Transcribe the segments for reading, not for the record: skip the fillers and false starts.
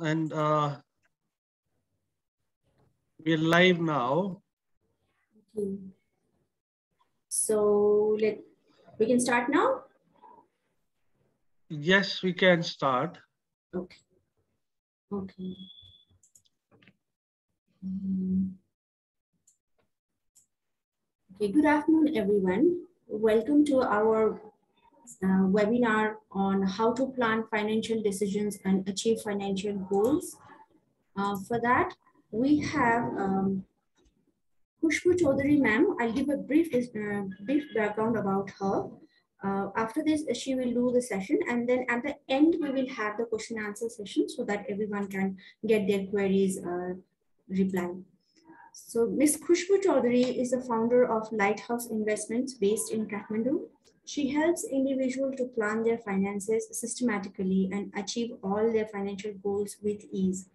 And we're live now. Okay. So we can start now? Yes, we can start. Okay. Okay. Okay, good afternoon, everyone. Welcome to our webinar on how to plan financial decisions and achieve financial goals. For that, we have Khushbu Choudhary ma'am. I'll give a brief background about her. After this, she will do the session, and then at the end, we will have the question answer session so that everyone can get their queries replied. So Ms. Khushbu Choudhary is the founder of Lighthouse Investments based in Kathmandu. She helps individuals to plan their finances systematically and achieve all their financial goals with ease.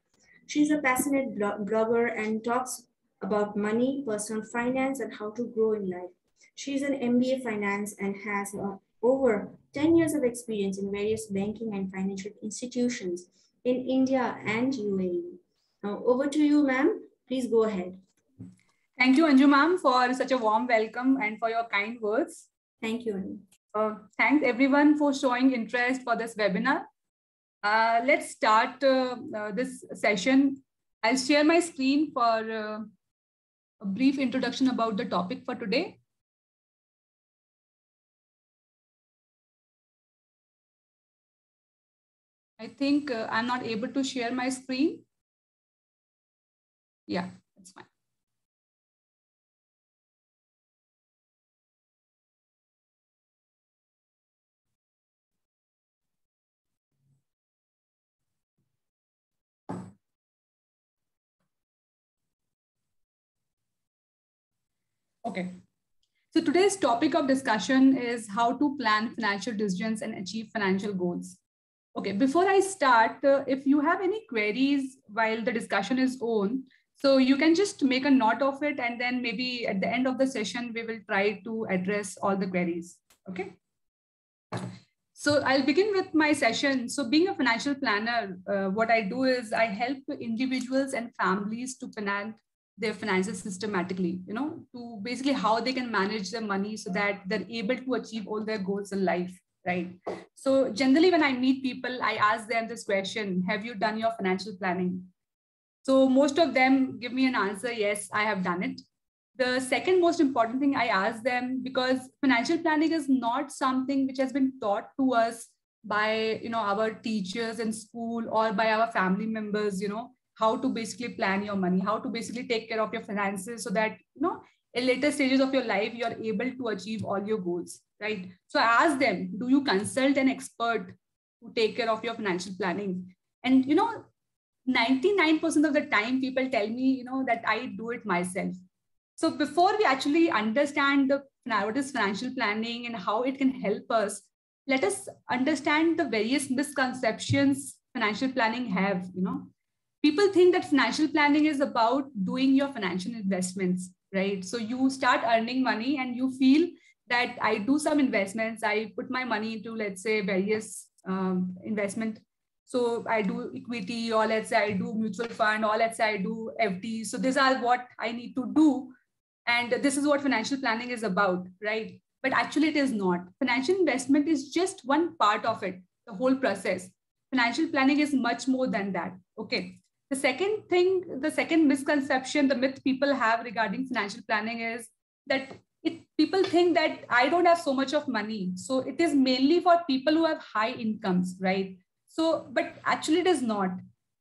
She's a passionate blogger and talks about money, personal finance, and how to grow in life. She's an MBA finance and has over 10 years of experience in various banking and financial institutions in India and UAE. Now, over to you, ma'am. Please go ahead. Thank you, Anju ma'am, for such a warm welcome and for your kind words. Thank you, Anju. Thanks everyone for showing interest for this webinar. Let's start this session. I'll share my screen for a brief introduction about the topic for today. I think I'm not able to share my screen. Yeah, that's fine. Okay. So today's topic of discussion is how to plan financial decisions and achieve financial goals. Okay, before I start, if you have any queries while the discussion is on, so you can just make a note of it, and then maybe at the end of the session, we will try to address all the queries, okay? So I'll begin with my session. So being a financial planner, what I do is I help individuals and families to plan their finances systematically, to basically how they can manage their money so that they're able to achieve all their goals in life, right? So generally when I meet people, I ask them this question: have you done your financial planning? So most of them give me an answer, yes, I have done it. The second most important thing I ask them, because financial planning is not something which has been taught to us by our teachers in school or by our family members, how to basically plan your money, how to basically take care of your finances so that in later stages of your life you are able to achieve all your goals, right? So I ask them, do you consult an expert to take care of your financial planning? And 99% of the time people tell me that I do it myself. So before we actually understand what is financial planning and how it can help us, let us understand the various misconceptions financial planning have. People think that financial planning is about doing your financial investments, right? So you start earning money and you feel that I do some investments, I put my money into, let's say, various investment. So I do equity, or let's say I do mutual fund, or let's say I do FD. So these are what I need to do. And this is what financial planning is about, right? But actually it is not. Financial investment is just one part of it, the whole process. Financial planning is much more than that, okay? The second misconception, the myth people have regarding financial planning is that people think that I don't have so much of money. So it is mainly for people who have high incomes, right? So, but actually it is not.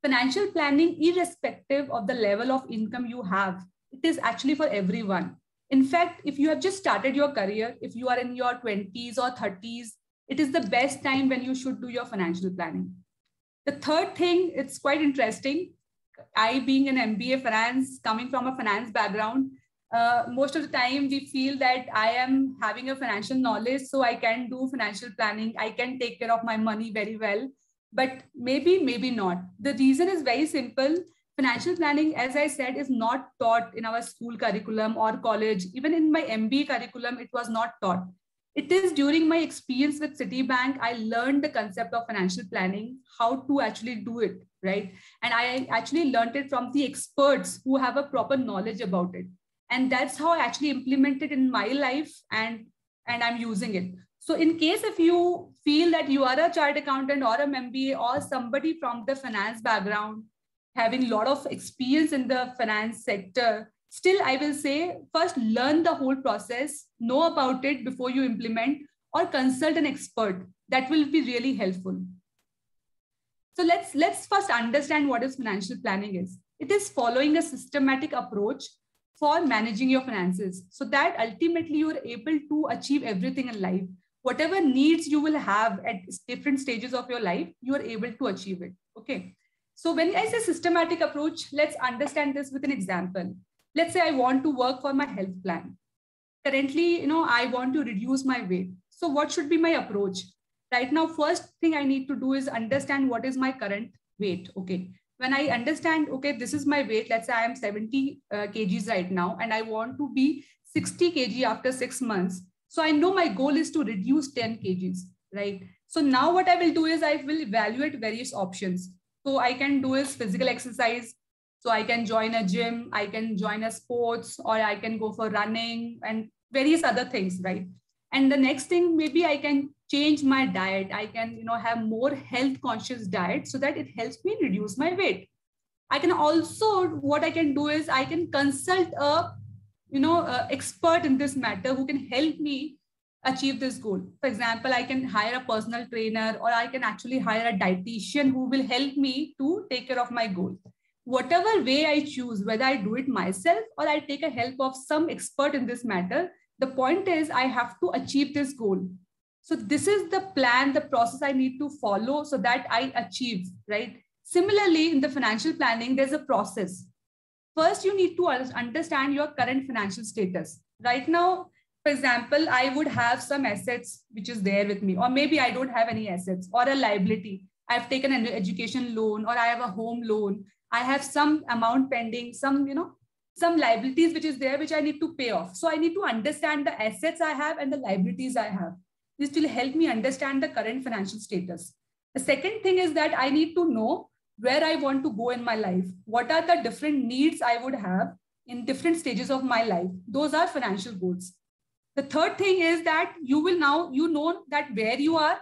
Financial planning, irrespective of the level of income you have, it is actually for everyone. In fact, if you have just started your career, if you are in your 20s or 30s, it is the best time when you should do your financial planning. The third thing, it's quite interesting. I, being an MBA finance, coming from a finance background, most of the time we feel that I am having a financial knowledge, so I can do financial planning. I can take care of my money very well, but maybe not. The reason is very simple. Financial planning, as I said, is not taught in our school curriculum or college. Even in my MBA curriculum, it was not taught. It is during my experience with Citibank, I learned the concept of financial planning, how to actually do it, right? And I actually learned it from the experts who have a proper knowledge about it. And that's how I actually implement it in my life, and I'm using it. So in case if you feel that you are a chartered accountant or an MBA or somebody from the finance background, having a lot of experience in the finance sector, still, I will say, first learn the whole process, know about it before you implement, or consult an expert. That will be really helpful. So let's first understand what is financial planning is. It is following a systematic approach for managing your finances so that ultimately you are able to achieve everything in life. Whatever needs you will have at different stages of your life, you are able to achieve it. Okay. So when I say systematic approach, let's understand this with an example. Let's say I want to work for my health plan. Currently, I want to reduce my weight. So what should be my approach? Right now, first thing I need to do is understand what is my current weight. Okay. When I understand, okay, this is my weight. Let's say I am 70 kgs right now, and I want to be 60 kg after 6 months. So I know my goal is to reduce 10 kgs, right? So now what I will do is I will evaluate various options. So I can do is physical exercise. So I can join a gym, I can join a sports, or I can go for running and various other things, right? And the next thing, maybe I can change my diet. I can, have more health conscious diet so that it helps me reduce my weight. I can also, what I can do is I can consult a expert in this matter who can help me achieve this goal. For example, I can hire a personal trainer, or I can actually hire a dietitian who will help me to take care of my goal. Whatever way I choose, whether I do it myself or I take a help of some expert in this matter, the point is I have to achieve this goal. So this is the plan, the process I need to follow so that I achieve, right? Similarly, in the financial planning, there's a process. First, you need to understand your current financial status. Right now, for example, I would have some assets which is there with me, or maybe I don't have any assets or a liability. I've taken an education loan, or I have a home loan. I have some amount pending, some liabilities which is there, which I need to pay off. So I need to understand the assets I have and the liabilities I have. This will help me understand the current financial status. The second thing is that I need to know where I want to go in my life. What are the different needs I would have in different stages of my life? Those are financial goals. The third thing is that you will now, know that where you are,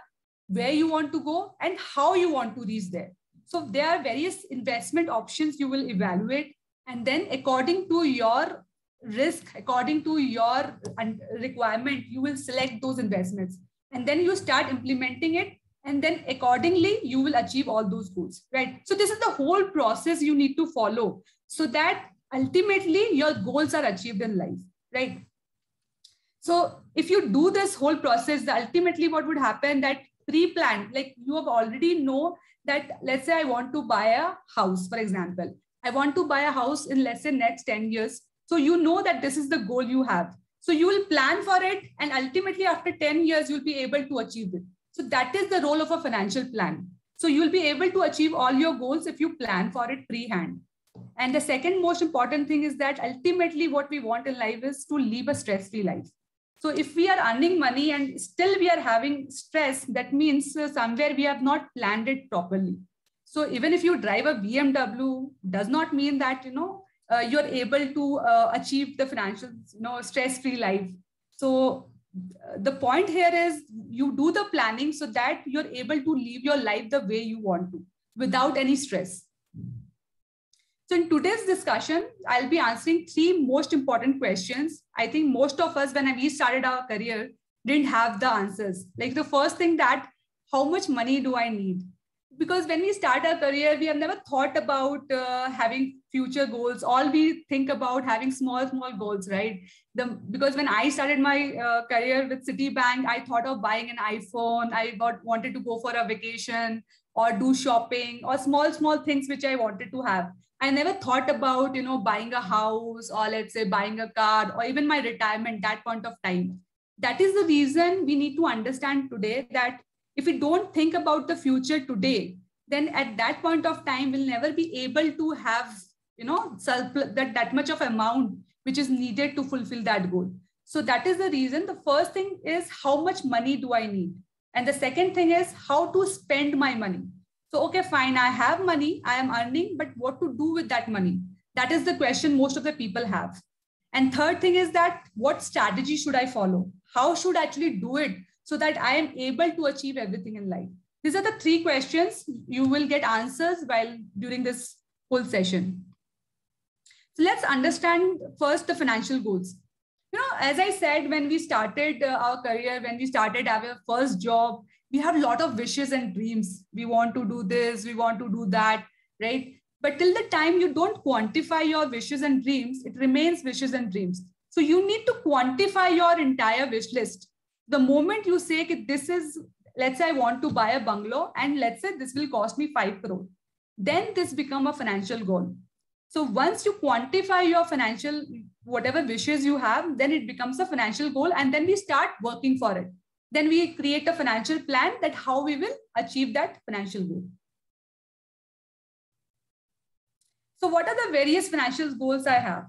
where you want to go, and how you want to reach there. So there are various investment options you will evaluate. And then according to your risk, according to your requirement, you will select those investments. And then you start implementing it. And then accordingly, you will achieve all those goals, right? So this is the whole process you need to follow so that ultimately your goals are achieved in life, right? So if you do this whole process, ultimately what would happen that pre-planned, like you have already know that, let's say I want to buy a house, for example. I want to buy a house in, let's say, next 10 years. So you know that this is the goal you have. So you will plan for it. And ultimately after 10 years, you'll be able to achieve it. So that is the role of a financial plan. So you'll be able to achieve all your goals if you plan for it pre-hand. And the second most important thing is that ultimately what we want in life is to live a stress-free life. So if we are earning money and still we are having stress, that means somewhere we have not planned it properly. So even if you drive a BMW, does not mean that, you're able to achieve the financial, stress-free life. So the point here is you do the planning so that you're able to live your life the way you want to without any stress. So in today's discussion, I'll be answering 3 most important questions. I think most of us, when we started our career, didn't have the answers. Like the first thing that, how much money do I need? Because when we start our career, we have never thought about having future goals. All we think about having small goals, right? Because when I started my career with Citibank, I thought of buying an iPhone. I wanted to go for a vacation or do shopping or small things which I wanted to have. I never thought about, buying a house or let's say buying a car or even my retirement that point of time. That is the reason we need to understand today that if we don't think about the future today, then at that point of time, we'll never be able to have, that much of amount which is needed to fulfill that goal. So that is the reason. The first thing is how much money do I need? And the second thing is how to spend my money. So, okay, fine, I have money, I am earning, but what to do with that money? That is the question most of the people have. And third thing is that what strategy should I follow? How should I actually do it so that I am able to achieve everything in life? These are the three questions you will get answers while during this whole session. So let's understand first the financial goals. As I said, when we started our career, when we started our first job, we have a lot of wishes and dreams. We want to do this, we want to do that, right? But till the time you don't quantify your wishes and dreams, it remains wishes and dreams. So you need to quantify your entire wish list. The moment you say this is, let's say I want to buy a bungalow and let's say this will cost me 5 crore, then this become a financial goal. So once you quantify your financial, whatever wishes you have, then it becomes a financial goal and then we start working for it. Then we create a financial plan that how we will achieve that financial goal. So what are the various financial goals I have?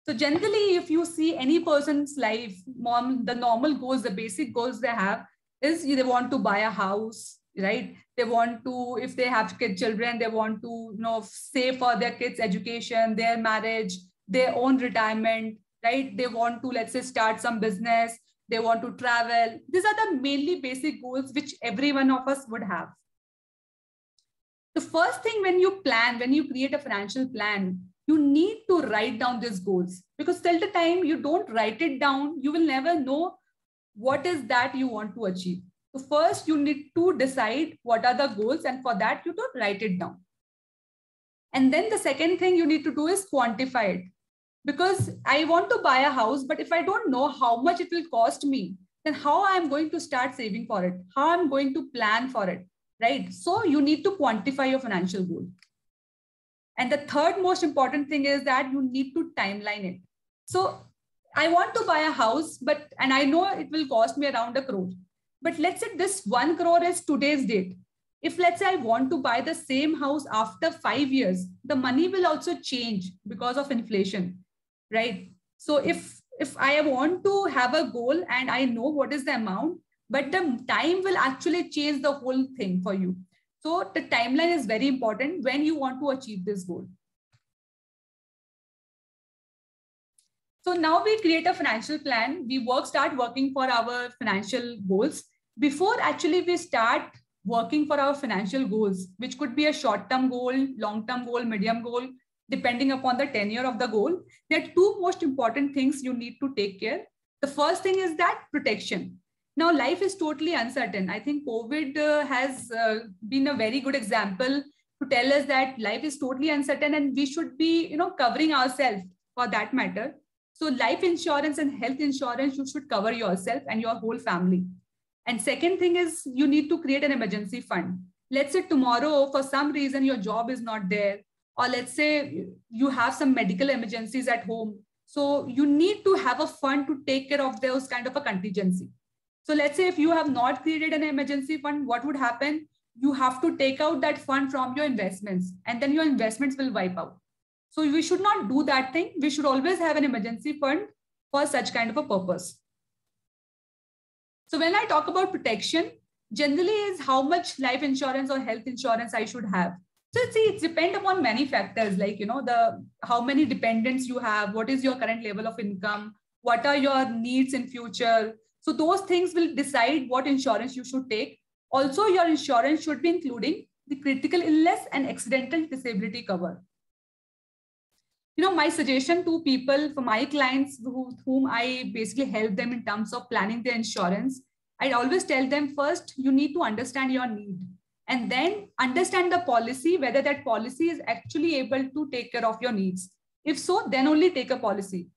So generally, if you see any person's life, the normal goals, the basic goals they have is they want to buy a house, right? They want to, if they have children, they want to save for their kids' education, their marriage, their own retirement, right? They want to, let's say, start some business. They want to travel. These are the mainly basic goals which every one of us would have. The first thing when you plan, when you create a financial plan, you need to write down these goals, because till the time you don't write it down, you will never know what is that you want to achieve. So first you need to decide what are the goals, and for that you don't write it down. And then the second thing you need to do is quantify it. Because I want to buy a house, but if I don't know how much it will cost me, then how I'm going to start saving for it, how I'm going to plan for it, right? So you need to quantify your financial goal. And the third most important thing is that you need to timeline it. So I want to buy a house, and I know it will cost me around 1 crore. But let's say this 1 crore is today's date. If let's say I want to buy the same house after 5 years, the money will also change because of inflation, right? So if I want to have a goal and I know what is the amount, but the time will actually change the whole thing for you. So the timeline is very important when you want to achieve this goal. So now we create a financial plan. We start working for our financial goals. Before actually we start working for our financial goals, which could be a short-term goal, long-term goal, medium goal, depending upon the tenure of the goal, there are two most important things you need to take care. The first thing is that protection. Now, life is totally uncertain. I think COVID has been a very good example to tell us that life is totally uncertain and we should be, covering ourselves for that matter. So life insurance and health insurance, you should cover yourself and your whole family. And second thing is you need to create an emergency fund. Let's say tomorrow, for some reason, your job is not there, or let's say you have some medical emergencies at home. So you need to have a fund to take care of those kind of a contingency. So let's say if you have not created an emergency fund, what would happen? You have to take out that fund from your investments and then your investments will wipe out. So we should not do that thing. We should always have an emergency fund for such kind of a purpose. So when I talk about protection, generally is how much life insurance or health insurance I should have. So see, it depends upon many factors like, how many dependents you have, what is your current level of income, what are your needs in future. So those things will decide what insurance you should take. Also, your insurance should be including the critical illness and accidental disability cover. My suggestion to people, for my clients whom I basically help them in terms of planning their insurance, I always tell them first, you need to understand your need and then understand the policy, whether that policy is actually able to take care of your needs. If so, then only take a policy.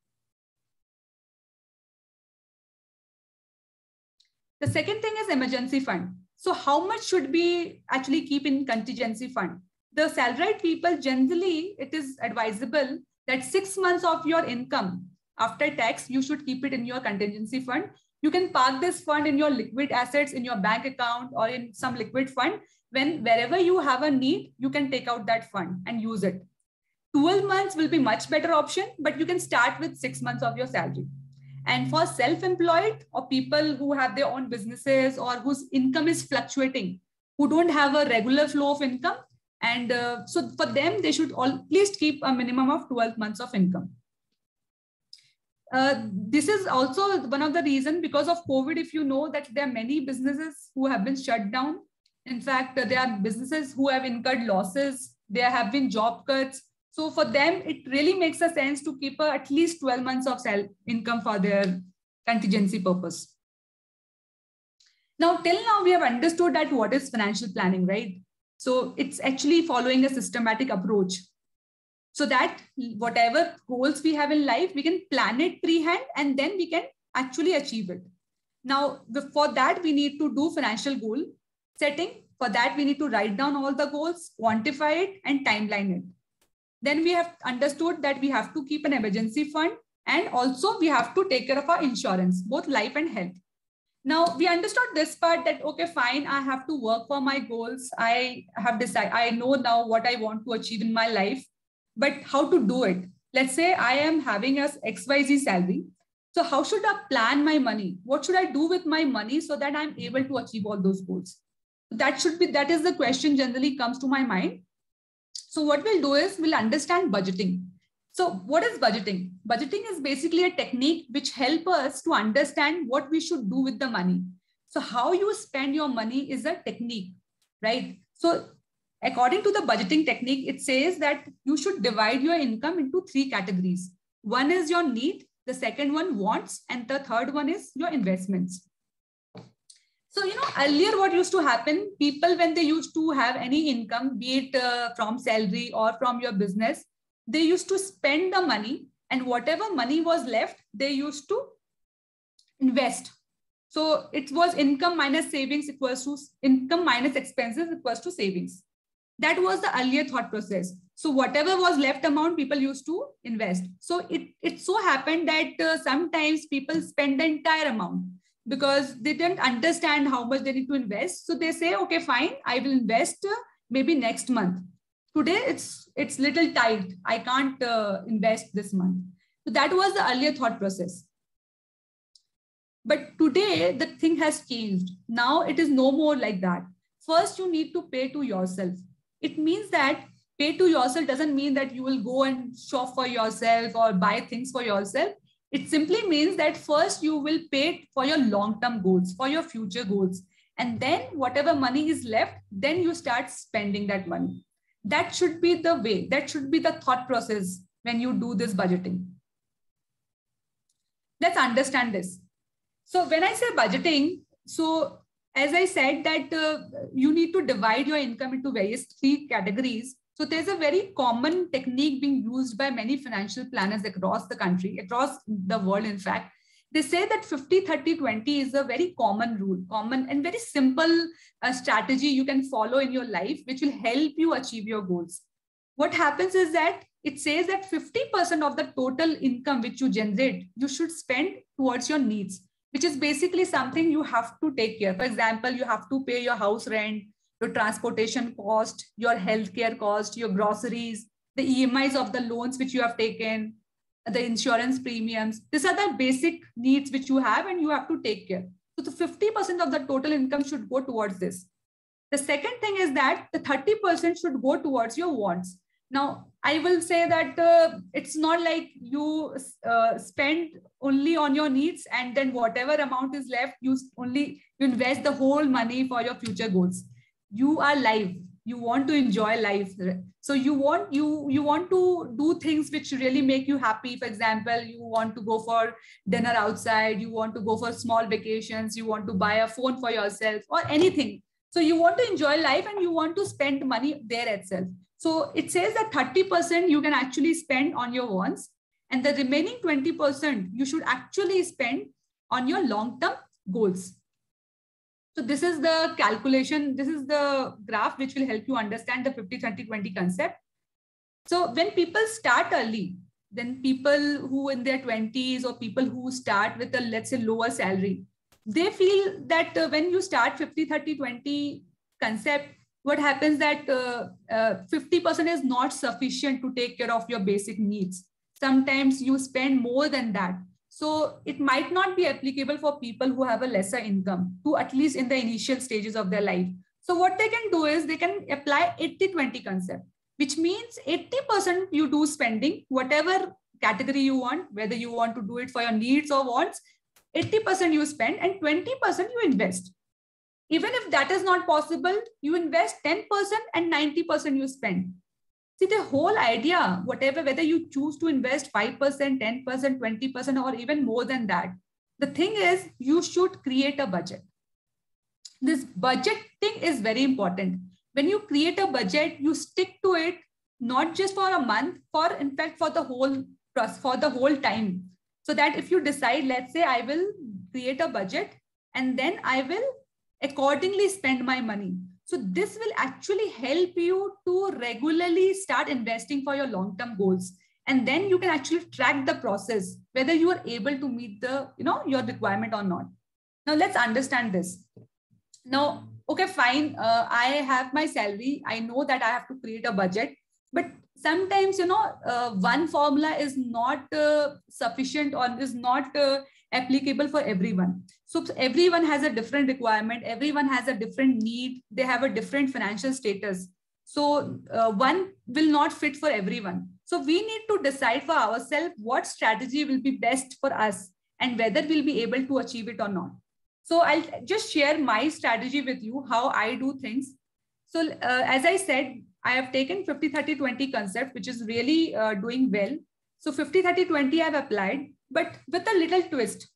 The second thing is emergency fund. So how much should we actually keep in contingency fund? The salaried people, generally, it is advisable that 6 months of your income after tax, you should keep it in your contingency fund. You can park this fund in your liquid assets, in your bank account or in some liquid fund. Wherever you have a need, you can take out that fund and use it. 12 months will be much better option, but you can start with 6 months of your salary. And for self-employed or people who have their own businesses or whose income is fluctuating, who don't have a regular flow of income, and so for them, they should at least keep a minimum of 12 months of income. This is also one of the reasons because of COVID, if you know that there are many businesses who have been shut down. In fact, there are businesses who have incurred losses. There have been job cuts. So for them, it really makes a sense to keep at least 12 months of income for their contingency purpose. Now, till now, we have understood that what is financial planning, right? So it's actually following a systematic approach, so that whatever goals we have in life, we can plan it pre-hand and then we can actually achieve it. Now, for that, we need to do financial goal setting. For that, we need to write down all the goals, quantify it, and timeline it. Then we have understood that we have to keep an emergency fund, and also we have to take care of our insurance, both life and health. Now, we understood this part that, okay, fine, I have to work for my goals. I have decided, I know now what I want to achieve in my life, but how to do it? Let's say I am having a XYZ salary. So how should I plan my money? What should I do with my money so that I'm able to achieve all those goals? That is the question generally comes to my mind. So what we'll do is we'll understand budgeting. So what is budgeting? Budgeting is basically a technique which helps us to understand what we should do with the money. So how you spend your money is a technique, right? So according to the budgeting technique, it says that you should divide your income into 3 categories. One is your need, the second one wants, and the third one is your investments. So, earlier what used to happen, people, when they used to have any income, be it from salary or from your business, they used to spend the money, and whatever money was left, they used to invest. So it was income minus savings equals to income minus expenses equals to savings. That was the earlier thought process. So whatever was left amount, people used to invest. So it so happened that sometimes people spend the entire amount because they didn't understand how much they need to invest. So they say, okay, fine, I will invest maybe next month. Today, it's little tight. I can't invest this month. So that was the earlier thought process. But today, the thing has changed. Now it is no more like that. First, you need to pay to yourself. It means that pay to yourself doesn't mean that you will go and shop for yourself or buy things for yourself. It simply means that first you will pay for your long-term goals, for your future goals. And then whatever money is left, then you start spending that money. That should be the way, that should be the thought process when you do this budgeting. Let's understand this. So when I say budgeting, so as I said that you need to divide your income into various 3 categories. So there's a very common technique being used by many financial planners across the country, across the world, in fact. They say that 50-30-20 is a very common rule, common and very simple strategy you can follow in your life, which will help you achieve your goals. What happens is that it says that 50% of the total income which you generate, you should spend towards your needs, which is basically something you have to take care. For example, you have to pay your house rent, your transportation cost, your healthcare cost, your groceries, the EMIs of the loans which you have taken, the insurance premiums. These are the basic needs which you have and you have to take care. So the 50% of the total income should go towards this. The second thing is that the 30% should go towards your wants. Now, I will say that it's not like you spend only on your needs and then whatever amount is left, you invest the whole money for your future goals. You are live. You want to enjoy life. So you want to do things which really make you happy. For example, you want to go for dinner outside. You want to go for small vacations. You want to buy a phone for yourself or anything. So you want to enjoy life and you want to spend money there itself. So it says that 30% you can actually spend on your wants and the remaining 20% you should actually spend on your long-term goals. So this is the calculation. This is the graph which will help you understand the 50-30-20 concept. So when people start early, then people who in their 20s or people who start with a, let's say, lower salary, they feel that when you start 50-30-20 concept, what happens that 50% is not sufficient to take care of your basic needs. Sometimes you spend more than that. So it might not be applicable for people who have a lesser income, to at least in the initial stages of their life. So what they can do is they can apply 80-20 concept, which means 80% you do spending, whatever category you want, whether you want to do it for your needs or wants, 80% you spend and 20% you invest. Even if that is not possible, you invest 10% and 90% you spend. See, the whole idea, whether you choose to invest 5%, 10%, 20%, or even more than that, the thing is you should create a budget. This budgeting is very important. When you create a budget, you stick to it, not just for a month, in fact, for the whole time. So that if you decide, let's say I will create a budget and then I will accordingly spend my money. So this will actually help you to regularly start investing for your long-term goals. And then you can actually track the process, whether you are able to meet your requirement or not. Now let's understand this. Now, okay, fine. I have my salary. I know that I have to create a budget, but sometimes, one formula is not sufficient or is not applicable for everyone. So everyone has a different requirement. Everyone has a different need. They have a different financial status. So one will not fit for everyone. So we need to decide for ourselves what strategy will be best for us and whether we'll be able to achieve it or not. So I'll just share my strategy with you, how I do things. So as I said, I have taken 50-30-20 concept, which is really doing well. So 50-30-20 I've applied, but with a little twist.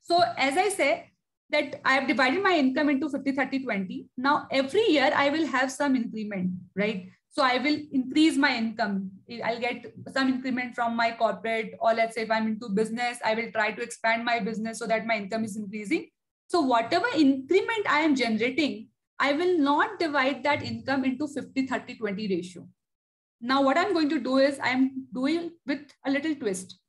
So as I say that I have divided my income into 50-30-20. Now every year I will have some increment, right? So I will increase my income. I'll get some increment from my corporate, or let's say if I'm into business, I will try to expand my business so that my income is increasing. So whatever increment I am generating, I will not divide that income into 50-30-20 ratio. Now what I'm going to do is I'm doing with a little twist.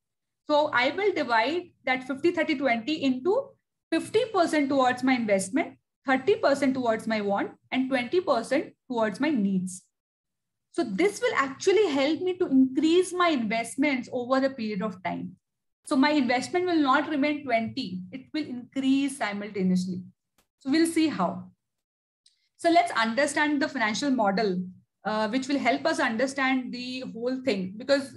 So I will divide that 50-30-20 into 50% towards my investment, 30% towards my want, and 20% towards my needs. So this will actually help me to increase my investments over a period of time. So my investment will not remain 20, it will increase simultaneously. So we'll see how. So let's understand the financial model, which will help us understand the whole thing, because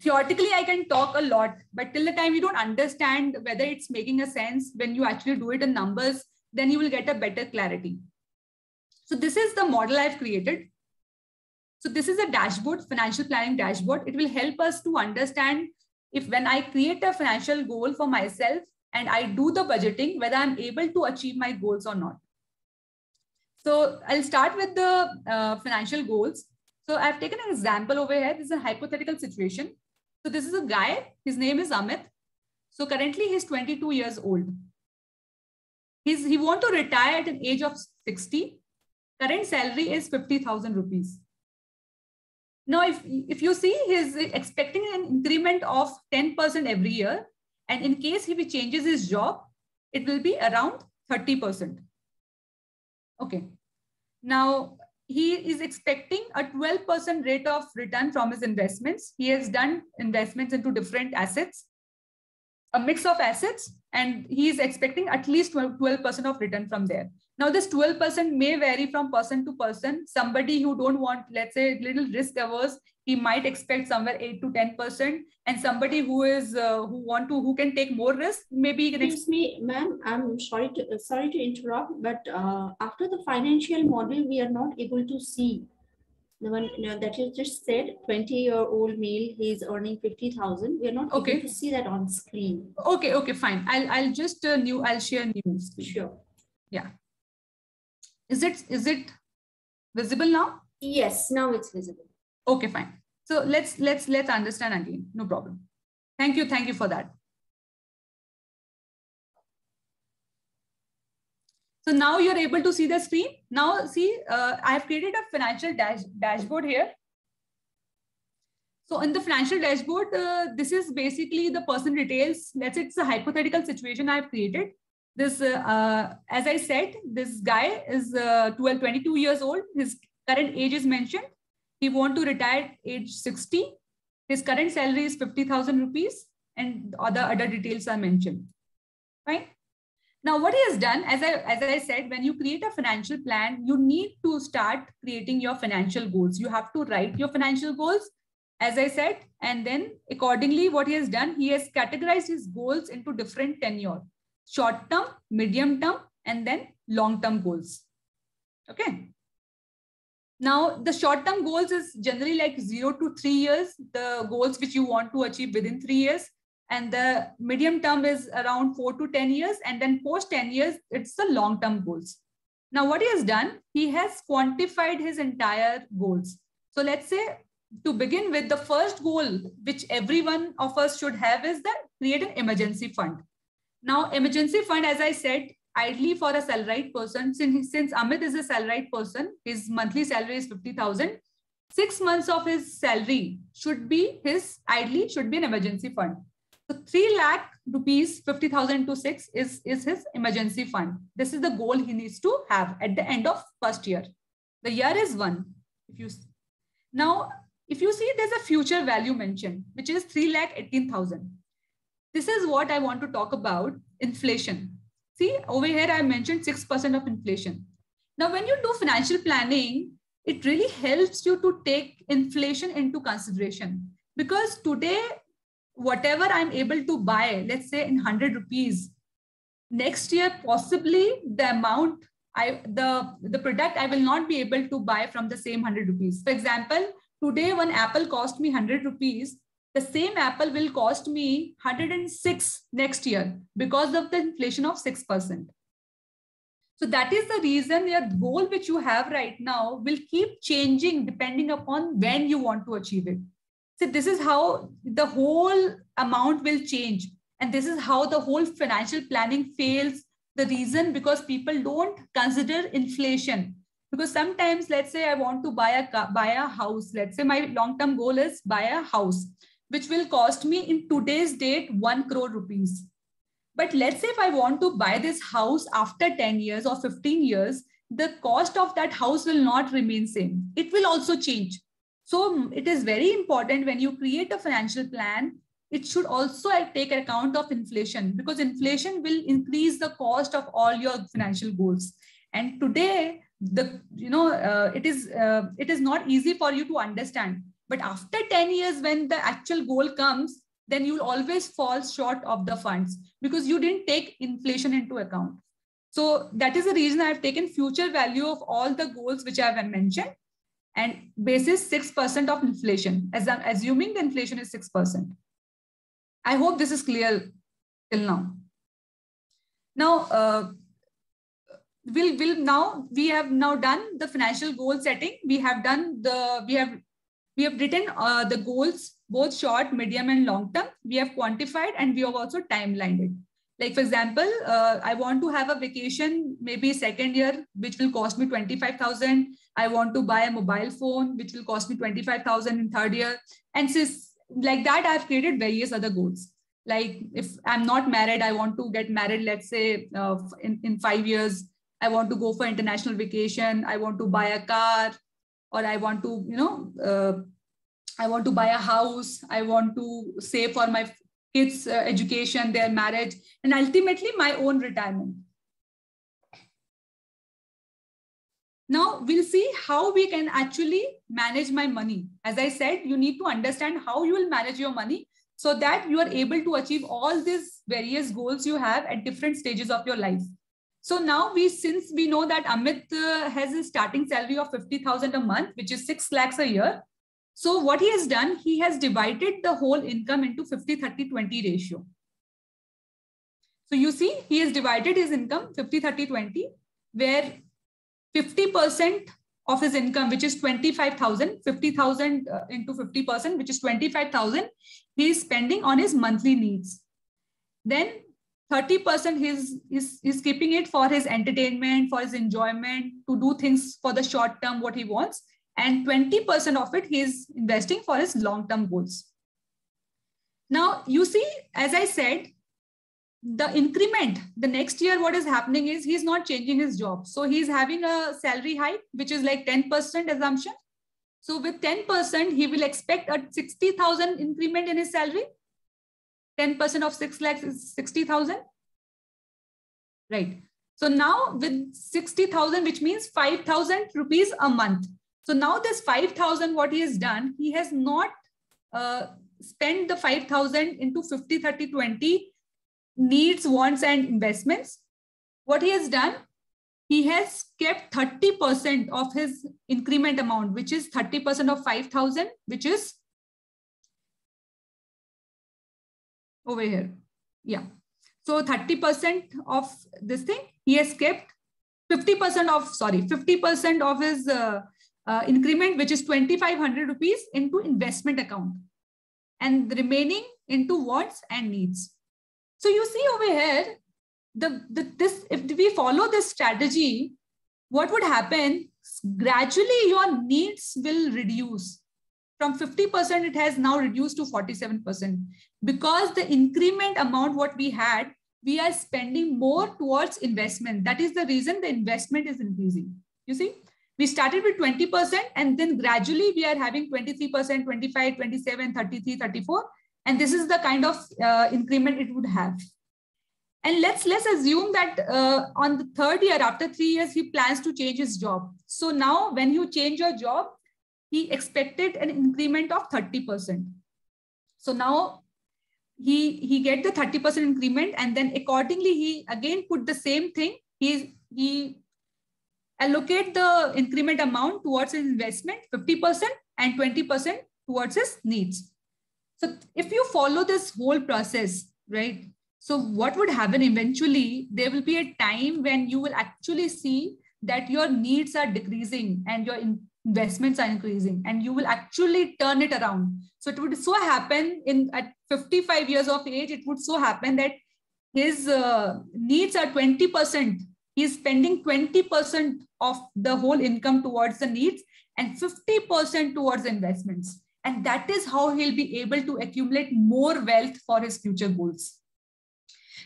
theoretically I can talk a lot, but till the time you don't understand whether it's making a sense, when you actually do it in numbers, then you will get a better clarity. So this is the model I've created. So this is a dashboard, financial planning dashboard. It will help us to understand if when I create a financial goal for myself and I do the budgeting, whether I'm able to achieve my goals or not. So I'll start with the financial goals. So I've taken an example over here. This is a hypothetical situation. So this is a guy, his name is Amit. So currently he's 22 years old. He wants to retire at an age of 60. Current salary is 50,000 rupees. Now, if you see, he's expecting an increment of 10% every year. And in case if he changes his job, it will be around 30%. Okay. Now, he is expecting a 12% rate of return from his investments. He has done investments into different assets, a mix of assets, and he is expecting at least 12% of return from there. Now, this 12% may vary from person to person. Somebody who don't want, let's say, little risk averse, he might expect somewhere 8 to 10%. And somebody who is who can take more risk, maybe he can. Excuse me, ma'am. I'm sorry to interrupt, but after the financial model, we are not able to see the one that you just said. 20-year-old male, he's earning 50,000. We are not able to see that on screen. Okay, fine. I'll just I'll share new screen. Sure. Yeah. Is it visible now? Yes, now it's visible. Okay, fine. So let's understand again. No problem. Thank you for that. So now you're able to see the screen. Now see, I have created a financial dashboard here. So in the financial dashboard, this is basically the person details. Let's say it's a hypothetical situation I have created. This, as I said, this guy is 22 years old. His current age is mentioned. He wants to retire at age 60. His current salary is 50,000 rupees and other details are mentioned. Fine. Now, what he has done, as I said, when you create a financial plan, you need to start creating your financial goals. You have to write your financial goals, as I said, and then accordingly, what he has done, he has categorized his goals into different tenure: short-term, medium-term, and then long-term goals. Okay. Now, the short-term goals is generally like 0 to 3 years, the goals which you want to achieve within 3 years. And the medium term is around 4 to 10 years. And then post 10 years, it's the long-term goals. Now, what he has done, he has quantified his entire goals. So let's say, to begin with, the first goal, which every one of us should have, is that create an emergency fund. Now, emergency fund, as I said, ideally for a salaried person, since Amit is a salaried person, his monthly salary is 50,000, 6 months of his salary should be ideally should be an emergency fund. So 3 lakh rupees, 50,000 to 6 is his emergency fund. This is the goal he needs to have at the end of first year. The year is 1. Now, if you see, there's a future value mentioned, which is 3,18,000. This is what I want to talk about: inflation. See, over here, I mentioned 6% of inflation. Now, when you do financial planning, it really helps you to take inflation into consideration, because today, whatever I'm able to buy, let's say in 100 rupees, next year, possibly the amount, the product I will not be able to buy from the same 100 rupees. For example, today, one apple cost me 100 rupees. The same apple will cost me 106 next year because of the inflation of 6%. So that is the reason your goal which you have right now will keep changing depending upon when you want to achieve it. So this is how the whole amount will change. And this is how the whole financial planning fails. The reason, because people don't consider inflation. Because sometimes, let's say I want to buy a house. Let's say my long-term goal is buy a house, which will cost me in today's date 1 crore rupees. But let's say if I want to buy this house after 10 years or 15 years, the cost of that house will not remain same. It will also change. So it is very important when you create a financial plan, it should also take account of inflation, because inflation will increase the cost of all your financial goals. And today, it is not easy for you to understand. But after 10 years, when the actual goal comes, then you'll always fall short of the funds because you didn't take inflation into account. So that is the reason I've taken future value of all the goals which I have mentioned, and basis 6% of inflation, as I'm assuming the inflation is 6%. I hope this is clear till now. Now, we have now done the financial goal setting. We have done we have written the goals, both short, medium, and long term. We have quantified, and we have also timelined it. Like, for example, I want to have a vacation, maybe second year, which will cost me 25,000. I want to buy a mobile phone, which will cost me 25,000 in third year. And since like that, I've created various other goals. Like if I'm not married, I want to get married, let's say in 5 years. I want to go for international vacation. I want to buy a car, or I want to, I want to buy a house. I want to save for my kids' education, their marriage, and ultimately my own retirement. Now we'll see how we can actually manage my money. As I said, you need to understand how you will manage your money so that you are able to achieve all these various goals you have at different stages of your life. So now since we know that Amit has a starting salary of 50,000 a month, which is 6 lakhs a year. So what he has done, he has divided the whole income into 50-30-20 ratio. So you see, he has divided his income 50-30-20, where 50% of his income, which is 25,000, 50,000 into 50%, which is 25,000, he is spending on his monthly needs. Then 30% he's keeping it for his entertainment, for his enjoyment, to do things for the short term, what he wants. And 20% of it he is investing for his long-term goals. Now, you see, as I said, the increment, the next year, what is happening is he's not changing his job. So he's having a salary hike, which is like 10% assumption. So with 10%, he will expect a 60,000 increment in his salary. 10% of 6 lakhs is 60,000. Right. So now with 60,000, which means 5,000 rupees a month. So now this 5,000, what he has done, he has not spent the 5,000 into 50, 30, 20 needs, wants, and investments. What he has done, he has kept 30% of his increment amount, which is 30% of 5,000, which is over here. Yeah. So 30% of this thing, he has kept 50% of his increment, which is 2,500 rupees into investment account, and the remaining into wants and needs. So you see over here, if we follow this strategy, what would happen? Gradually, your needs will reduce. From 50%, it has now reduced to 47%. Because the increment amount what we had, we are spending more towards investment. That is the reason the investment is increasing. You see, we started with 20% and then gradually we are having 23%, 25, 27, 33, 34. And this is the kind of increment it would have. And let's assume that on the third year, after 3 years, he plans to change his job. So now when you change your job, he expected an increment of 30%. So now he get the 30% increment, and then accordingly, he again put the same thing. He allocate the increment amount towards his investment, 50% and 20% towards his needs. So if you follow this whole process, right? So what would happen eventually, there will be a time when you will actually see that your needs are decreasing and your investments are increasing, and you will actually turn it around. So it would so happen at 55 years of age, it would so happen that his needs are 20%. He's spending 20% of the whole income towards the needs and 50% towards investments. And that is how he'll be able to accumulate more wealth for his future goals.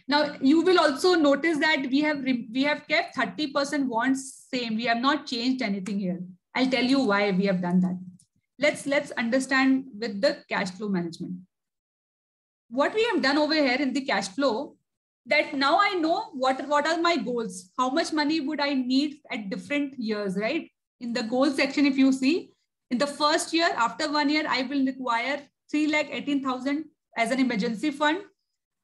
Now, you will also notice that we have kept 30% wants same. We have not changed anything here. I'll tell you why we have done that. Let's understand with the cash flow management. What we have done over here in the cash flow, that now I know what are my goals. How much money would I need at different years, right? In the goal section, if you see, in the first year, after 1 year, I will require 3,18,000 as an emergency fund.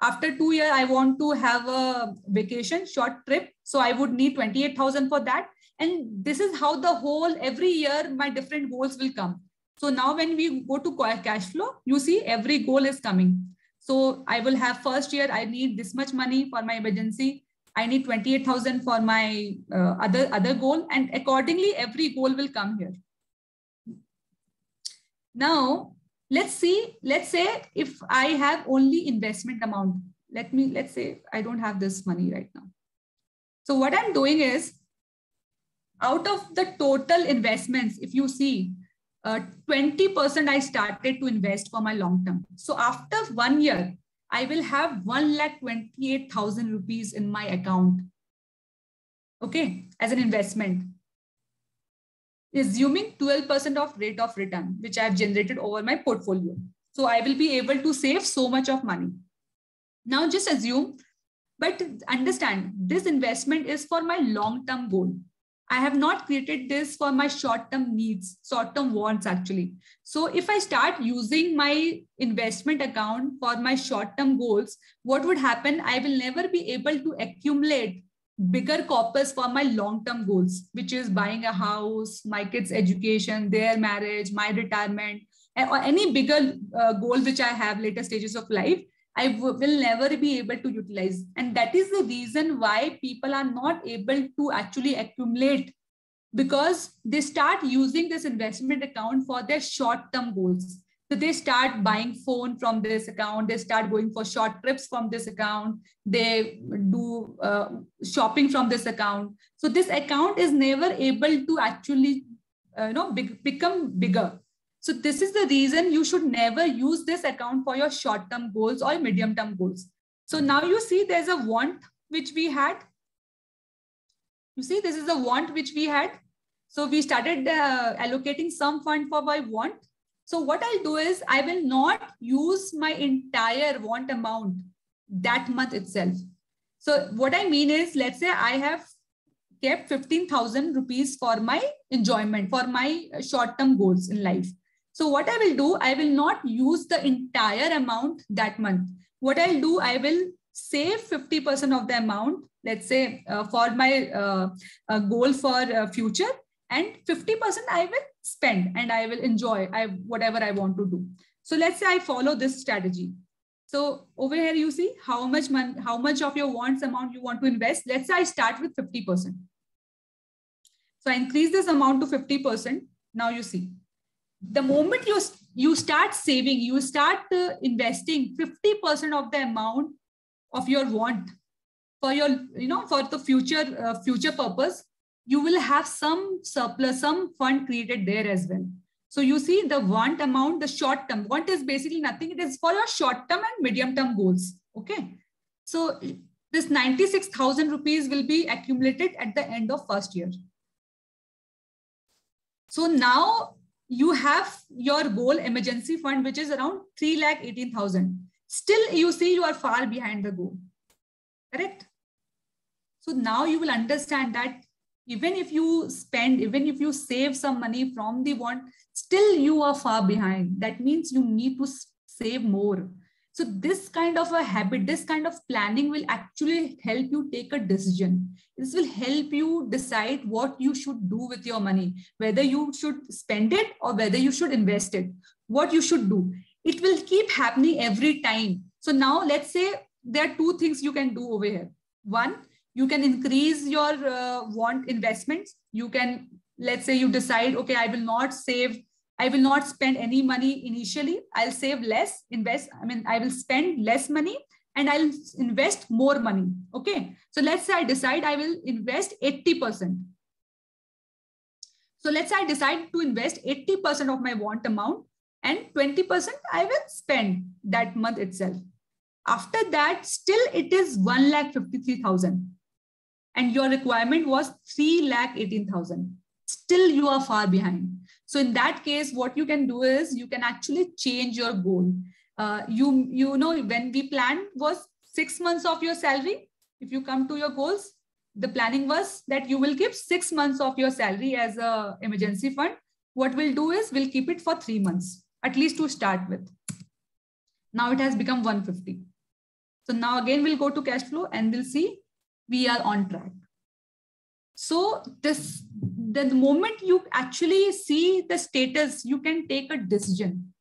After 2 years, I want to have a vacation, short trip. So I would need 28,000 for that. And this is how the whole, every year, my different goals will come. So now when we go to cash flow, you see every goal is coming. So I will have first year, I need this much money for my emergency. I need 28,000 for my other goal. And accordingly, every goal will come here. Now, let's say if I have only investment amount, let's say I don't have this money right now. So what I'm doing is, out of the total investments, if you see, 20% I started to invest for my long term. So after 1 year, I will have 1,28,000 rupees in my account. Okay, as an investment. Assuming 12% of rate of return, which I have generated over my portfolio. So I will be able to save so much of money. Now just assume, but understand, this investment is for my long-term goal. I have not created this for my short-term needs, short-term wants actually. So if I start using my investment account for my short-term goals, what would happen? I will never be able to accumulate bigger corpus for my long-term goals, which is buying a house, my kids' education, their marriage, my retirement, or any bigger goal which I have later stages of life. I will never be able to utilize. And that is the reason why people are not able to actually accumulate, because they start using this investment account for their short-term goals. So they start buying phone from this account. They start going for short trips from this account. They do shopping from this account. So this account is never able to actually become bigger. So this is the reason you should never use this account for your short-term goals or medium-term goals. So now you see there's a want which we had. You see, this is the want which we had. So we started allocating some fund for my want. So what I'll do is I will not use my entire want amount that month itself. So what I mean is, let's say I have kept 15,000 rupees for my enjoyment, for my short-term goals in life. So what I will do, I will not use the entire amount that month. What I'll do, I will save 50% of the amount, let's say for my goal for future, and 50% I will spend and I will enjoy whatever I want to do. So let's say I follow this strategy. So over here, you see how much of your wants amount you want to invest. Let's say I start with 50%. So I increase this amount to 50%. Now you see, the moment you start saving, you start investing 50% of the amount of your want for your, for the future purpose, you will have some surplus, some fund created there as well. So you see the want amount, the short term want is basically nothing. It is for your short term and medium term goals. Okay. So this 96,000 rupees will be accumulated at the end of first year. So now you have your goal emergency fund, which is around 3,18,000. Still, you see you are far behind the goal. Correct? So now you will understand that even if you spend, even if you save some money from the want, still you are far behind. That means you need to save more. So this kind of a habit, this kind of planning will actually help you take a decision. This will help you decide what you should do with your money, whether you should spend it or whether you should invest it, what you should do. It will keep happening every time. So now let's say there are two things you can do over here. One, you can increase your want investments. You can, let's say you decide, okay, I will not spend any money initially. I'll save less, I will spend less money and I'll invest more money. Okay. So let's say I decide I will invest 80%. So let's say I decide to invest 80% of my want amount and 20% I will spend that month itself. After that, still it is 1,53,000 and your requirement was 3,18,000. Still you are far behind. So in that case, what you can do is you can actually change your goal. You know, when we planned was 6 months of your salary. If you come to your goals, the planning was that you will keep 6 months of your salary as a emergency fund. What we'll do is we'll keep it for 3 months, at least to start with. Now it has become 150. So now again, we'll go to cash flow and we'll see we are on track. So the moment you actually see the status, you can take a decision.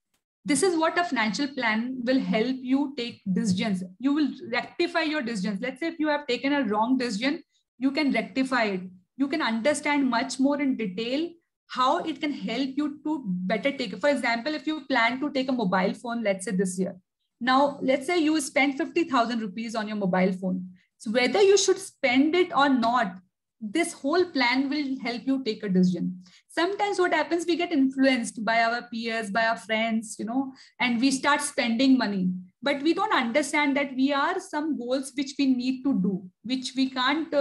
This is what a financial plan will help you take decisions. You will rectify your decisions. Let's say if you have taken a wrong decision, you can rectify it. You can understand much more in detail how it can help you to better take it. For example, if you plan to take a mobile phone, let's say this year. Now, let's say you spend 50,000 rupees on your mobile phone. So whether you should spend it or not, this whole plan will help you take a decision. Sometimes what happens, we get influenced by our peers, by our friends, and we start spending money. But we don't understand that we are some goals which we need to do, which we can't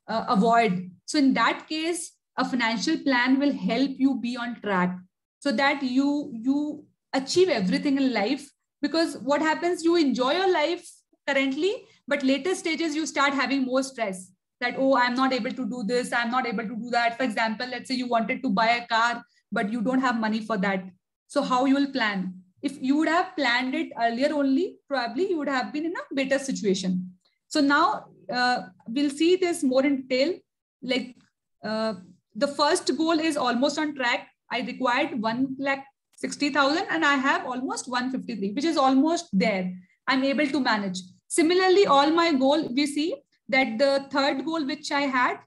avoid. So in that case, a financial plan will help you be on track so that you achieve everything in life. Because what happens, you enjoy your life currently, but later stages, you start having more stress that, oh, I'm not able to do this. I'm not able to do that. For example, let's say you wanted to buy a car, but you don't have money for that. So how you will plan? If you would have planned it earlier only, probably you would have been in a better situation. So now we'll see this more in detail. Like the first goal is almost on track. I required 1,60,000 and I have almost 153, which is almost there. I'm able to manage. Similarly, all my goal, we see that the third goal which I had,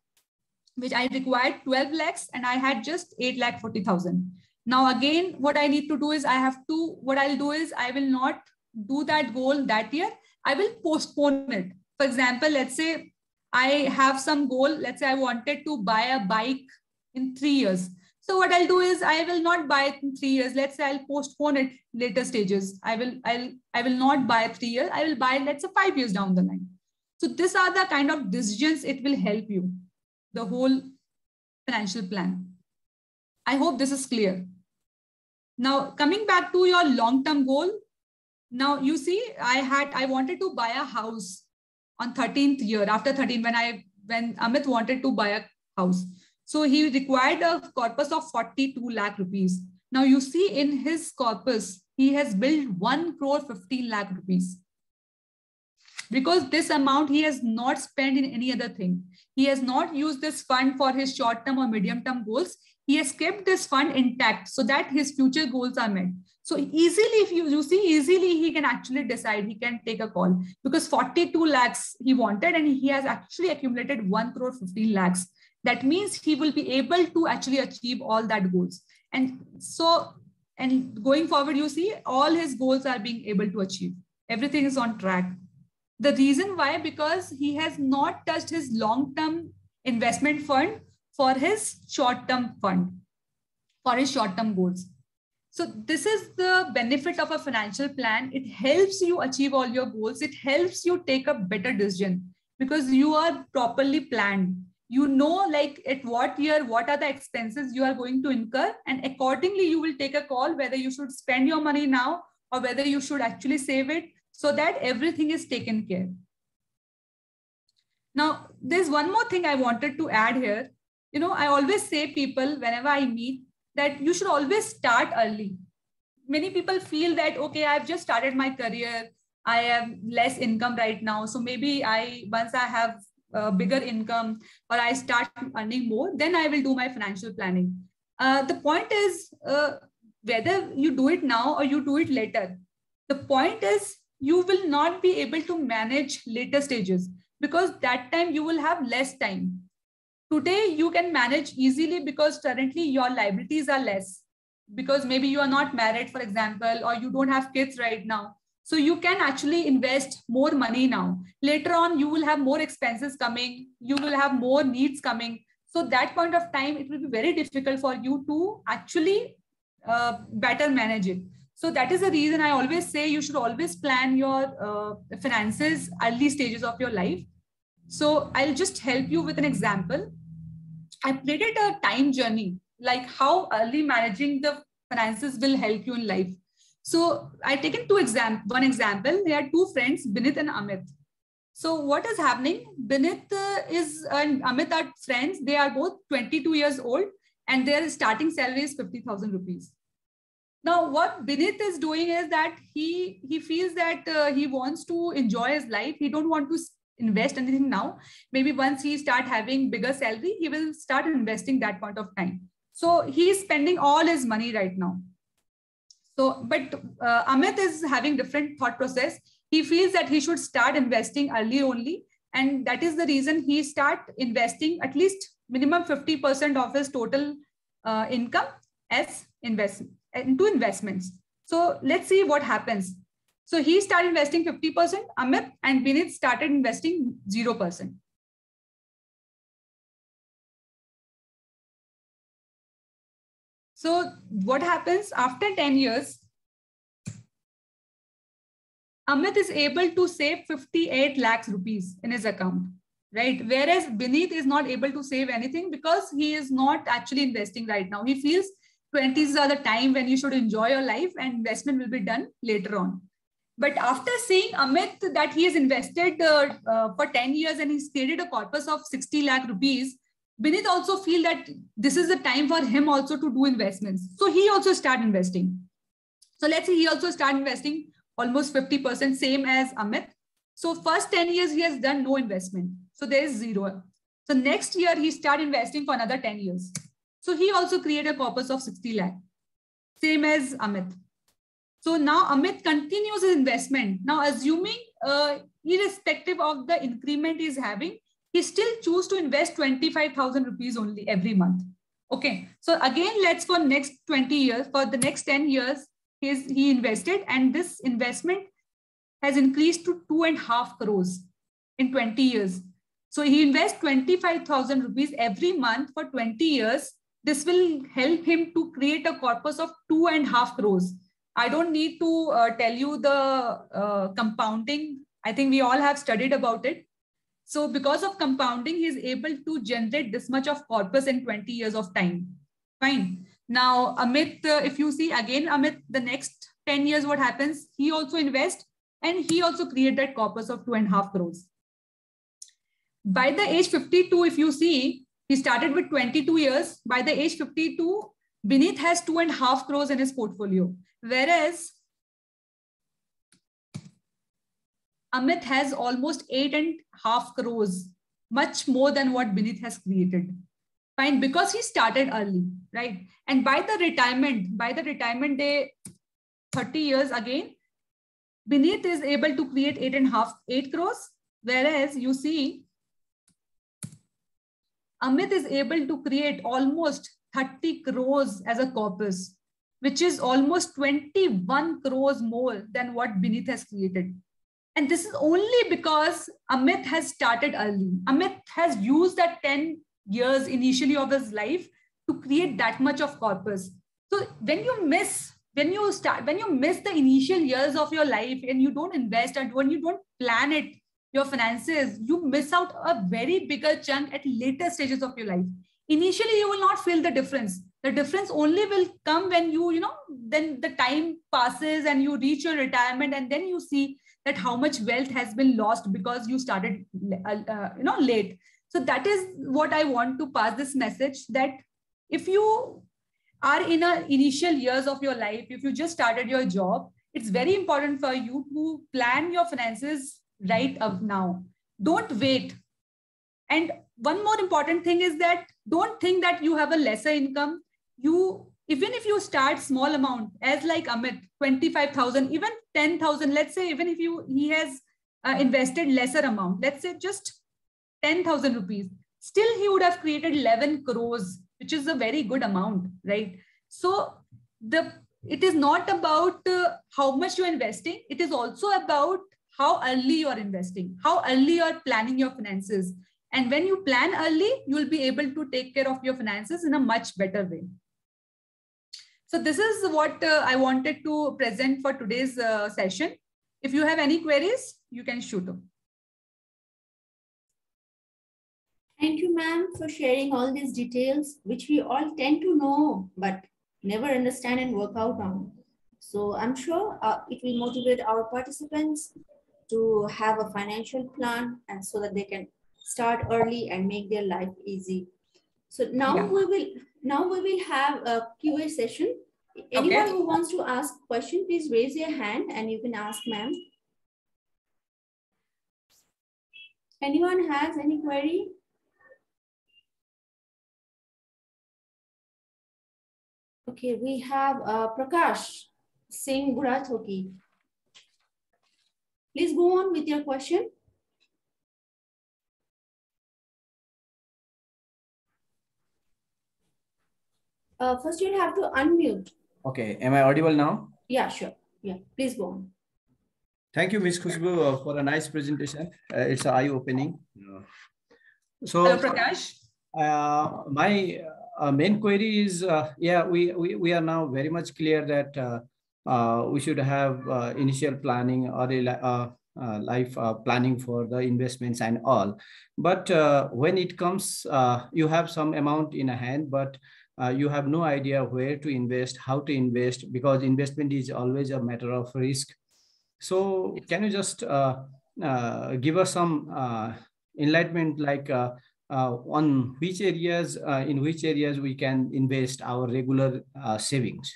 which I required 12 lakhs and I had just 8,40,000. Now again, what I need to do is I will not do that goal that year. I will postpone it. For example, let's say I have some goal. Let's say I wanted to buy a bike in 3 years. So what I'll do is I will not buy it in 3 years. Let's say I'll postpone it later stages. I will not buy 3 years. I will buy, let's say 5 years down the line. So these are the kind of decisions it will help you. The whole financial plan. I hope this is clear. Now, coming back to your long-term goal. Now, you see, I wanted to buy a house on 13th year, after 13, when Amit wanted to buy a house. So he required a corpus of 42 lakh rupees. Now you see in his corpus, he has built 1 crore 15 lakh rupees. Because this amount he has not spent in any other thing. He has not used this fund for his short-term or medium-term goals. He has kept this fund intact so that his future goals are met. So easily, if you see, easily he can actually decide, he can take a call, because 42 lakhs he wanted and he has actually accumulated 1 crore 15 lakhs. That means he will be able to actually achieve all that goals. And so, and going forward, you see all his goals are being able to achieve. Everything is on track. The reason why, because he has not touched his long-term investment fund for his short-term fund, for his short-term goals. So this is the benefit of a financial plan. It helps you achieve all your goals. It helps you take a better decision because you are properly planned. You know, like at what year, what are the expenses you are going to incur, and accordingly, you will take a call whether you should spend your money now or whether you should actually save it so that everything is taken care. Now, there's one more thing I wanted to add here. You know, I always say people whenever I meet that you should always start early. Many people feel that, okay, I've just started my career. I have less income right now. So maybe once I have a bigger income or I start earning more, then I will do my financial planning. The point is whether you do it now or you do it later. The point is you will not be able to manage later stages because that time you will have less time. Today, you can manage easily because currently your liabilities are less because maybe you are not married, for example, or you don't have kids right now. So you can actually invest more money now. Later on, you will have more expenses coming. You will have more needs coming. So that point of time, it will be very difficult for you to actually better manage it. So that is the reason I always say you should always plan your finances early stages of your life. So I'll just help you with an example. I created a time journey, like how early managing the finances will help you in life. So I've taken one example. There are two friends, Binit and Amit. So what is happening? Binit and Amit are friends. They are both 22 years old and their starting salary is 50,000 rupees. Now, what Binit is doing is that he feels that he wants to enjoy his life. He don't want to invest anything now. Maybe once he start having bigger salary, he will start investing that point of time. So he is spending all his money right now. So, but Amit is having different thought process. He feels that he should start investing early only. And that is the reason he start investing at least minimum 50% of his total income as into investments. So let's see what happens. So he started investing 50%, Amit and Binit started investing 0%. So what happens after 10 years, Amit is able to save 58 lakhs rupees in his account, right? Whereas Binit is not able to save anything because he is not actually investing right now. He feels 20s are the time when you should enjoy your life and investment will be done later on. But after seeing Amit that he has invested for 10 years and he's created a corpus of 60 lakh rupees, Binit also feel that this is the time for him also to do investments. So he also start investing. So let's say he also start investing almost 50%, same as Amit. So first 10 years, he has done no investment. So there is zero. So next year, he start investing for another 10 years. So he also created a corpus of 60 lakh, same as Amit. So now Amit continues his investment. Now assuming irrespective of the increment he's having, he still choose to invest 25,000 rupees only every month. Okay. So again, let's for next 20 years, for the next 10 years, he invested and this investment has increased to 2.5 crores in 20 years. So he invests 25,000 rupees every month for 20 years. This will help him to create a corpus of 2.5 crores. I don't need to tell you the compounding. I think we all have studied about it. So because of compounding, he is able to generate this much of corpus in 20 years of time. Fine. Now, Amit, if you see again, Amit, the next 10 years, what happens? He also invests and he also created that corpus of 2.5 crores. By the age 52, if you see, he started with 22 years. By the age 52, Bineet has 2.5 crores in his portfolio. Whereas Amit has almost 8.5 crores, much more than what Bineet has created. Fine, because he started early, right? And by the retirement day, 30 years again, Bineet is able to create 8 crores, whereas you see, Amit is able to create almost 30 crores as a corpus, which is almost 21 crores more than what Bineet has created. And this is only because Amit has started early. Amit has used that 10 years initially of his life to create that much of corpus. So when you miss the initial years of your life and you don't invest and when you don't plan it, your finances, you miss out a very bigger chunk at later stages of your life. Initially, you will not feel the difference. The difference only will come when then the time passes and you reach your retirement and then you see that how much wealth has been lost because you started late. So that is what I want to pass this message, that if you are in the initial years of your life, if you just started your job, it's very important for you to plan your finances right up now. Don't wait. And one more important thing is that don't think that you have a lesser income. Even if you start small amount, as like Amit, 25,000, even 10,000, let's say, even if he has invested lesser amount, let's say just 10,000 rupees, still he would have created 11 crores, which is a very good amount, right? So it is not about how much you're investing. It is also about how early you're investing, how early you're planning your finances. And when you plan early, you'll be able to take care of your finances in a much better way. So this is what I wanted to present for today's session. If you have any queries, you can shoot them. Thank you, ma'am, for sharing all these details, which we all tend to know, but never understand and work out on. So I'm sure it will motivate our participants to have a financial plan and so that they can start early and make their life easy. So now we will have a QA session. Anyone who wants to ask a question, please raise your hand and you can ask ma'am. Anyone has any query? Okay, we have Prakash Singh Burathoki. Please go on with your question. First, you'll have to unmute. Okay, am I audible now? Yeah, sure. Yeah, please go on. Thank you, Ms. Khushbu, for a nice presentation. It's eye-opening. So, hello, Prakash. My main query is, we are now very much clear that we should have initial planning or life planning for the investments and all. But when it comes, you have some amount in a hand, but you have no idea where to invest, how to invest, because investment is always a matter of risk. So can you just give us some enlightenment, like on which areas, in which areas we can invest our regular savings?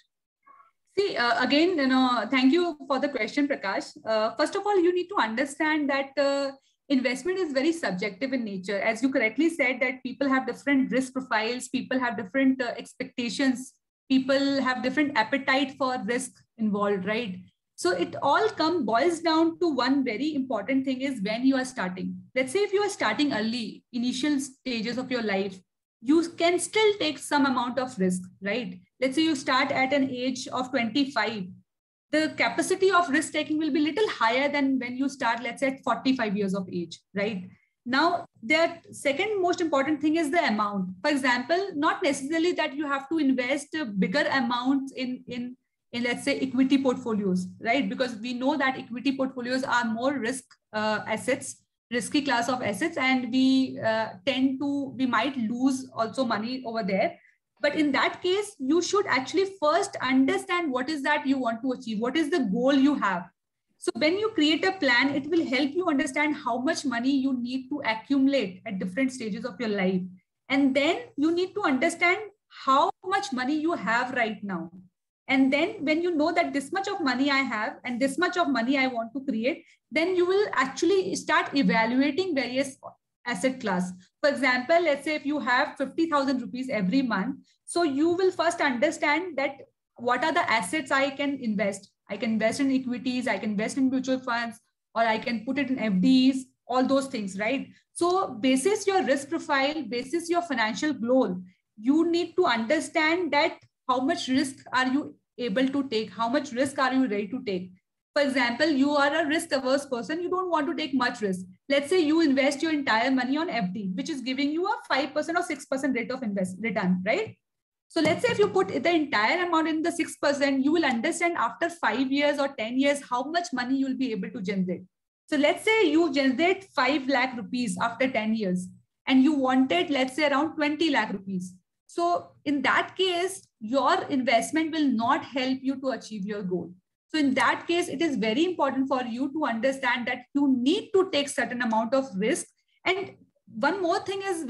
See, again, thank you for the question, Prakash. First of all, you need to understand that investment is very subjective in nature. As you correctly said, that people have different risk profiles, people have different expectations, people have different appetite for risk involved, right? So it all boils down to one very important thing is when you are starting. Let's say if you are starting early, initial stages of your life, you can still take some amount of risk, right? Let's say you start at an age of 25. The capacity of risk taking will be a little higher than when you start, let's say, at 45 years of age, right? Now, the second most important thing is the amount. For example, not necessarily that you have to invest bigger amounts in let's say, equity portfolios, right? Because we know that equity portfolios are more risk assets risky class of assets, and we might lose also money over there. But in that case, you should actually first understand what is that you want to achieve, what is the goal you have. So when you create a plan, it will help you understand how much money you need to accumulate at different stages of your life. And then you need to understand how much money you have right now. And then when you know that this much of money I have and this much of money I want to create, then you will actually start evaluating various asset class. For example, let's say if you have 50,000 rupees every month, so you will first understand that what are the assets I can invest. I can invest in equities, I can invest in mutual funds, or I can put it in FDs, all those things, right? So basis your risk profile, basis your financial goal, you need to understand that how much risk are you able to take? How much risk are you ready to take? For example, you are a risk averse person. You don't want to take much risk. Let's say you invest your entire money on FD, which is giving you a 5% or 6% rate of return, right? So let's say if you put the entire amount in the 6%, you will understand after 5 years or 10 years, how much money you will be able to generate. So let's say you generate 5 lakh rupees after 10 years and you wanted, let's say around 20 lakh rupees. So in that case, your investment will not help you to achieve your goal. So in that case, it is very important for you to understand that you need to take certain amount of risk. And one more thing is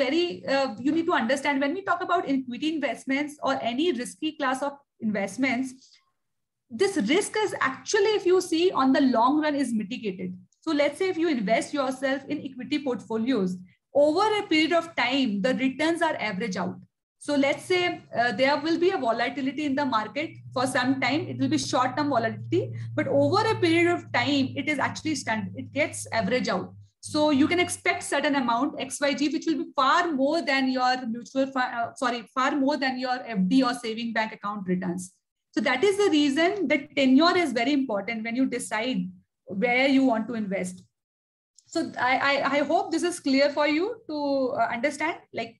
you need to understand when we talk about equity investments or any risky class of investments, this risk is actually, if you see on the long run, is mitigated. So let's say if you invest yourself in equity portfolios, over a period of time, the returns are average out. So let's say there will be a volatility in the market for some time. It will be short-term volatility, but over a period of time, it is actually standard. It gets average out. So you can expect certain amount XYG, which will be far more than your mutual fund, far more than your FD or saving bank account returns. So that is the reason that tenure is very important when you decide where you want to invest. So I hope this is clear for you to understand. Like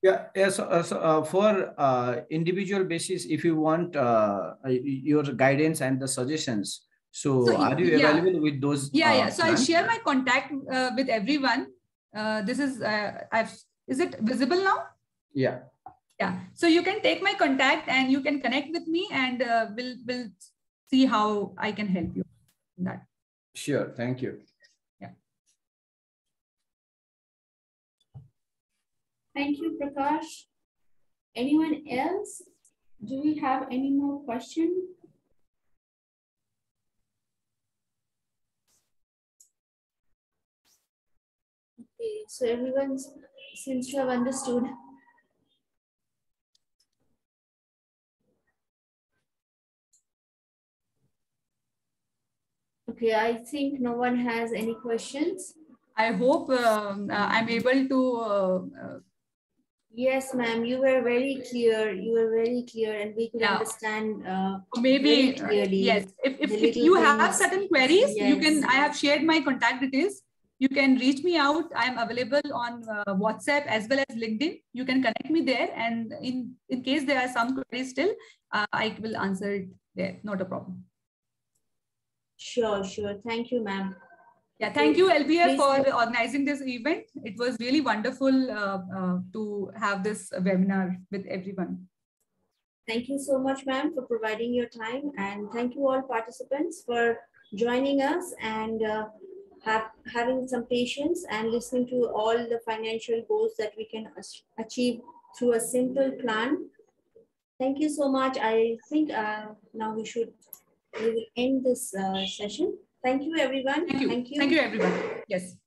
for individual basis, if you want your guidance and the suggestions, so are you available with those? So I'll share my contact with everyone. This is is it visible now? Yeah. So you can take my contact and you can connect with me, and we'll see how I can help you in that. Sure. Thank you. Thank you, Prakash. Anyone else? Do we have any more questions? Okay, so everyone seems to have understood. Okay, I think no one has any questions. I hope I'm able to. Yes, ma'am, you were very clear. You were very clear, and we could understand maybe clearly. Yes. If you have certain queries, you can. I have shared my contact details. You can reach me out. I am available on WhatsApp as well as LinkedIn. You can connect me there, and in case there are some queries still, I will answer it there. Not a problem. Sure. Thank you, ma'am. Yeah, thank you, LBF, for organizing this event. It was really wonderful to have this webinar with everyone. Thank you so much, ma'am, for providing your time. And thank you all participants for joining us and having some patience and listening to all the financial goals that we can achieve through a simple plan. Thank you so much. I think now we will end this session. Thank you, everyone. Thank you. Thank you, everyone. Yes.